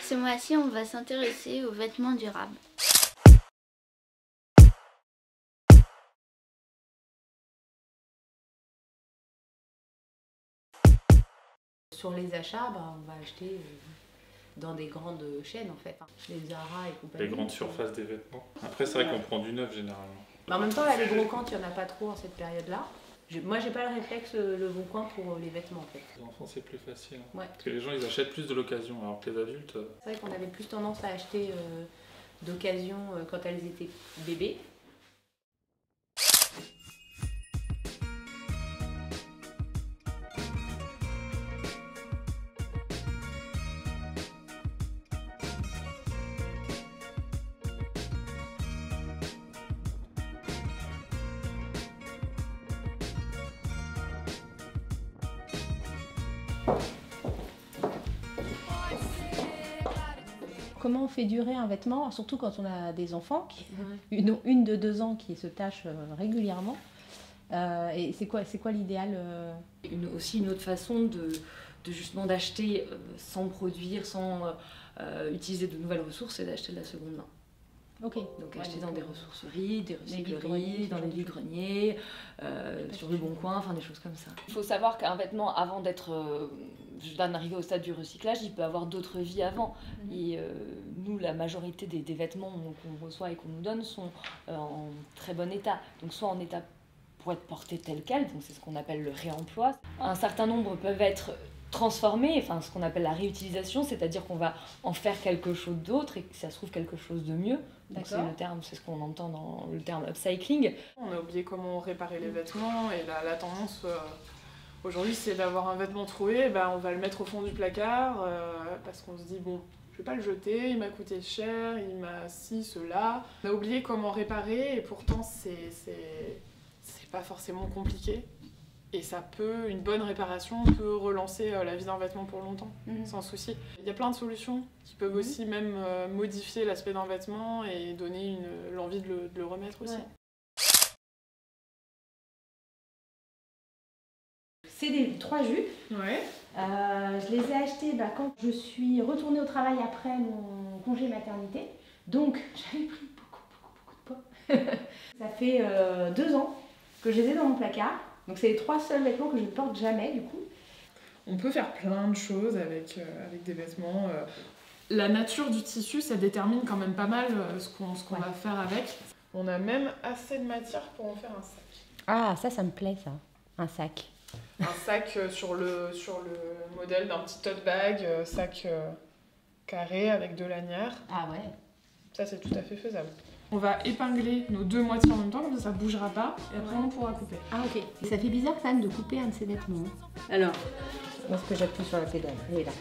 Ce mois-ci, on va s'intéresser aux vêtements durables. Sur les achats, on va acheter dans des grandes chaînes en fait, les Zara et compagnie. Les grandes surfaces des vêtements. Après, c'est vrai qu'on prend du neuf généralement. Mais en même temps, là, les brocantes, il n'y en a pas trop en cette période-là. Moi, j'ai pas le réflexe, le bon coin pour les vêtements en fait. Les enfants, c'est plus facile. Ouais. Parce que les gens, ils achètent plus de l'occasion, alors que les adultes... C'est vrai qu'on avait plus tendance à acheter d'occasion quand elles étaient bébés. Comment on fait durer un vêtement, surtout quand on a des enfants, une de 2 ans qui se tache régulièrement. Et c'est quoi l'idéal Aussi une autre façon de justement d'acheter sans produire, sans utiliser de nouvelles ressources, c'est d'acheter de la seconde main. Okay. Donc acheter dans des ressourceries, des recycleries, dans les vide-greniers, sur le Bon Coin, enfin des choses comme ça. Il faut savoir qu'un vêtement, avant d'arriver au stade du recyclage, il peut avoir d'autres vies avant. Et nous, la majorité des vêtements qu'on reçoit et qu'on nous donne sont en très bon état. Donc soit en état pour être portés tel quel, donc c'est ce qu'on appelle le réemploi. Un certain nombre peuvent être transformés, enfin ce qu'on appelle la réutilisation, c'est-à-dire qu'on va en faire quelque chose d'autre et que ça se trouve quelque chose de mieux. Donc c'est ce qu'on entend dans le terme upcycling. On a oublié comment réparer les vêtements et la tendance aujourd'hui c'est d'avoir un vêtement troué, on va le mettre au fond du placard parce qu'on se dit bon, je vais pas le jeter, il m'a coûté cher, il m'a ci, cela. On a oublié comment réparer et pourtant c'est pas forcément compliqué. Et une bonne réparation peut relancer la vie d'un vêtement pour longtemps, sans souci. Il y a plein de solutions qui peuvent aussi même modifier l'aspect d'un vêtement et donner l'envie de le remettre aussi. Ouais. C'est des 3 jupes. Ouais. Je les ai achetées quand je suis retournée au travail après mon congé maternité. Donc j'avais pris beaucoup de poids. Ça fait 2 ans que je les ai dans mon placard. Donc c'est les 3 seuls vêtements que je ne porte jamais du coup. On peut faire plein de choses avec des vêtements. La nature du tissu, ça détermine quand même pas mal ce qu'on va faire avec. On a même assez de matière pour en faire un sac. Ah, ça me plaît ça, un sac. Un sac sur le modèle d'un petit tote bag, sac carré avec 2 lanières. Ah ouais. Ça c'est tout à fait faisable. On va épingler nos 2 moitiés en même temps, comme ça bougera pas, et après on pourra couper. Ah ok. Ça fait bizarre quand même de couper un de ces vêtements. Alors, lorsque j'appuie sur la pédale, oui là.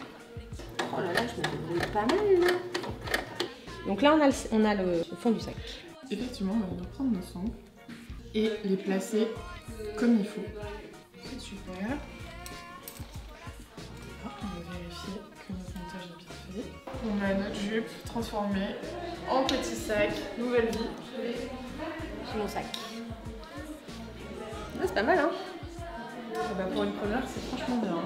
Oh là là, je me débrouille pas mal là. Donc là on a le fond du sac. Effectivement, on va reprendre nos sangles et les placer comme il faut. C'est super. On va vérifier que notre montage est bien fait. On a notre jupe transformée en petit sac, nouvelle vie. C'est mon sac. Ah, c'est pas mal hein. Et pour une première, c'est franchement bien.